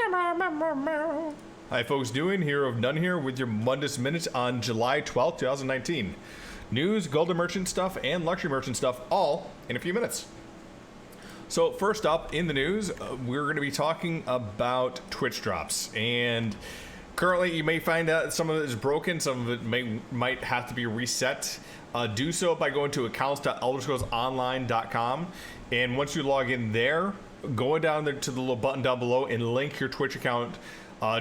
Hi folks, doing Hero of None here with your Mundus Minute on July 12th, 2019. News, Golden Merchant stuff, and Luxury Merchant stuff all in a few minutes. So first up in the news, we're going to be talking about Twitch drops. And currently you may find out some of it is broken, some of it might have to be reset. Do so by going to accounts.elderscrollsonline.com, and once you log in there, go down there to the little button down below and link your Twitch account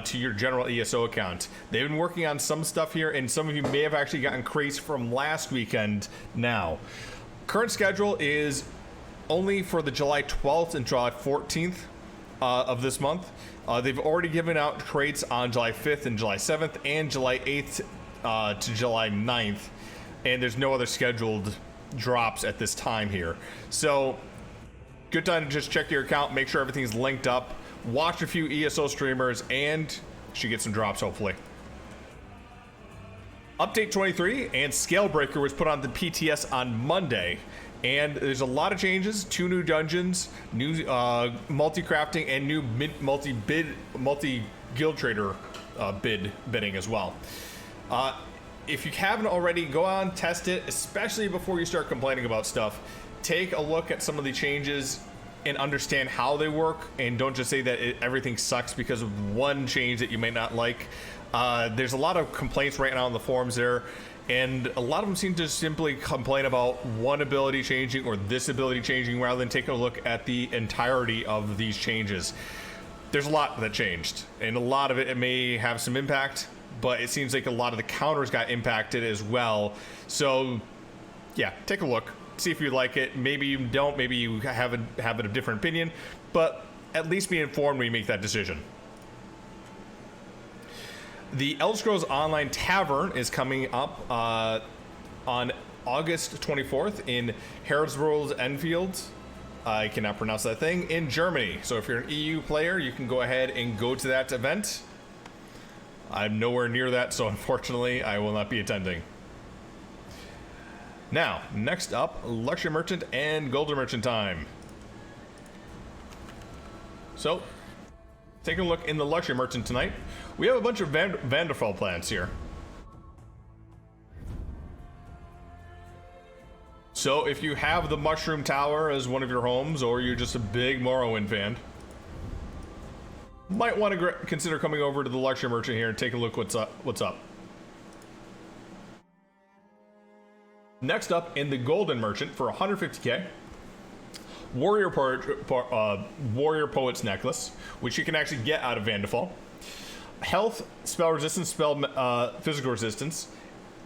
to your general ESO account. They've been working on some stuff here, and some of you may have actually gotten crates from last weekend now. Current schedule is only for the July 12th and July 14th of this month. They've already given out crates on July 5th and July 7th and July 8th to July 9th. And there's no other scheduled drops at this time here. So, good time to just check your account, make sure everything's linked up, watch a few ESO streamers, and you should get some drops, hopefully. Update 23 and Scalebreaker was put on the PTS on Monday. And there's a lot of changes, 2 new dungeons, new multi-crafting, and new multi-guild trader bidding as well. If you haven't already, go on, test it, especially before you start complaining about stuff. Take a look at some of the changes and understand how they work, and don't just say that everything sucks because of one change that you may not like. There's a lot of complaints right now on the forums there, and a lot of them seem to simply complain about one ability changing or this ability changing rather than taking a look at the entirety of these changes. There's a lot that changed, and a lot of it may have some impact, but it seems like a lot of the counters got impacted as well. So yeah, take a look, see if you like it. Maybe you don't, maybe you have a different opinion, but at least be informed when you make that decision. The Elder Scrolls Online Tavern is coming up on August 24th in Harrodsworld Enfield. I cannot pronounce that thing, in Germany. So if you're an EU player, you can go ahead and go to that event. I'm nowhere near that, so unfortunately I will not be attending. Now, next up, Luxury Merchant and Golden Merchant time. So, taking a look in the Luxury Merchant tonight, we have a bunch of Vanderfall plants here. So if you have the Mushroom Tower as one of your homes, or you're just a big Morrowind fan, might want to consider coming over to the Luxury Merchant here and take a look what's up. Next up in the Golden Merchant for 150k, Warrior Poet's Necklace, which you can actually get out of Vanderfall. Health, spell resistance, physical resistance,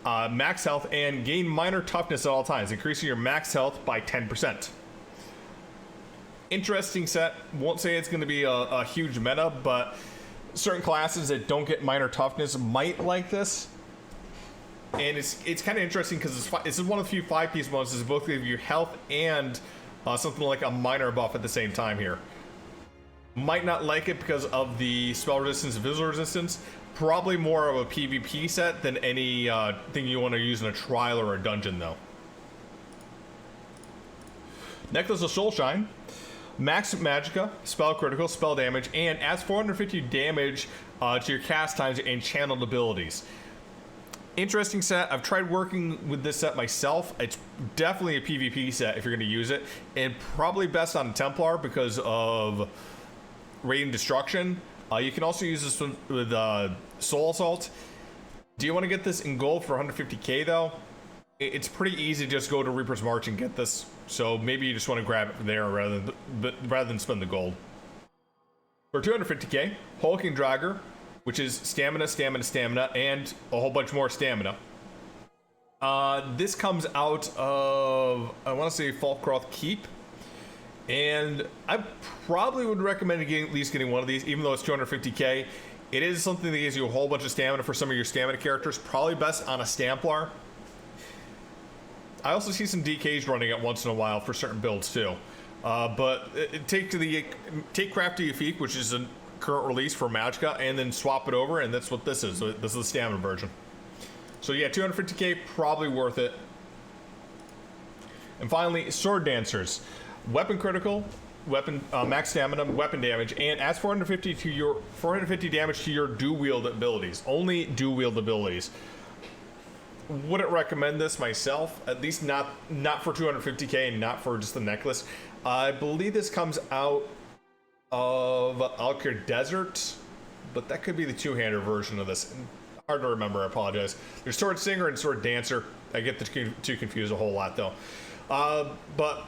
max health, and gain minor toughness at all times, increasing your max health by 10%. Interesting set. Won't say it's going to be a huge meta, but certain classes that don't get minor toughness might like this. And it's kind of interesting because this is one of the few 5-piece bonuses that both give you health and something like a minor buff at the same time here. Might not like it because of the spell resistance and physical resistance. Probably more of a PvP set than any thing you want to use in a trial or a dungeon, though. Necklace of Soulshine. Max Magicka, spell critical, spell damage, and adds 450 damage to your cast times and channeled abilities. Interesting set. I've tried working with this set myself. It's definitely a PvP set if you're going to use it, and probably best on Templar because of Radiant Destruction. You can also use this with Soul Assault. Do you want to get this in gold for 150k though? It's pretty easy to just go to Reaper's March and get this, so maybe you just want to grab it from there rather than spend the gold. For 250k, Hulking Dragger, which is stamina, stamina, stamina, and a whole bunch more stamina. This comes out of, I want to say, Falkroth Keep, and I probably would recommend at least getting one of these, even though it's 250k. It is something that gives you a whole bunch of stamina for some of your stamina characters, probably best on a Stamplar. I also see some DKs running it once in a while for certain builds too. But take Craft to Yafik, which is a current release for Magicka, and then swap it over, and that's what this is. This is the stamina version. So yeah, 250k, probably worth it. And finally, Sword Dancers. Weapon critical, weapon, max stamina, weapon damage, and adds 450 damage to your dual wield abilities. Only dual wield abilities. Wouldn't recommend this myself, at least not for 250k and not for just the necklace. I believe this comes out of Alkir Desert, but that could be the two-hander version of this. Hard to remember, I apologize. There's Sword Singer and Sword Dancer. I get the two confused a whole lot though. But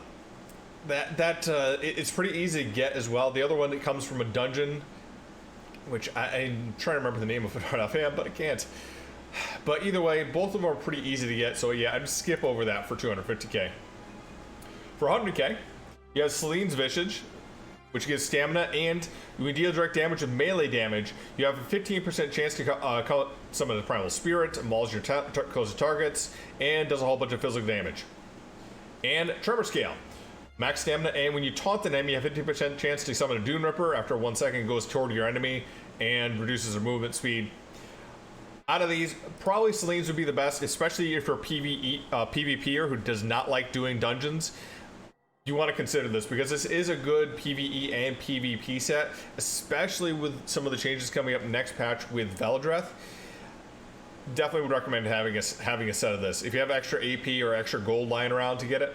it's pretty easy to get as well. The other one that comes from a dungeon, which I'm trying to remember the name of it right offhand, but I can't. But either way, both of them are pretty easy to get, so yeah, I'd skip over that for 250k. For 100k, you have Selene's Visage, which gives stamina, and when you deal direct damage with melee damage, you have a 15% chance to call summon the Primal Spirit, mauls your closest targets, and does a whole bunch of physical damage. And Tremor Scale. Max stamina, and when you taunt an enemy, you have 50% chance to summon a Dune Ripper. After 1 second, it goes toward your enemy and reduces their movement speed. Out of these, probably Selene's would be the best, especially if you're a PvPer who does not like doing dungeons. You want to consider this because this is a good PvE and PvP set, especially with some of the changes coming up next patch with Veladreth. Definitely would recommend having a set of this. If you have extra AP or extra gold lying around to get it,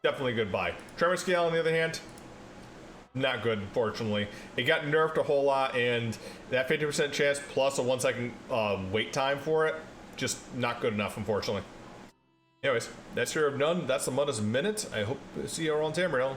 definitely a good buy. Tremor Scale, on the other hand, not good, unfortunately. It got nerfed a whole lot, and that 50% chance plus a 1 second wait time for it, just not good enough, unfortunately. Anyways, that's your of none. That's the Mundus Minute. I hope to see you around Tamriel.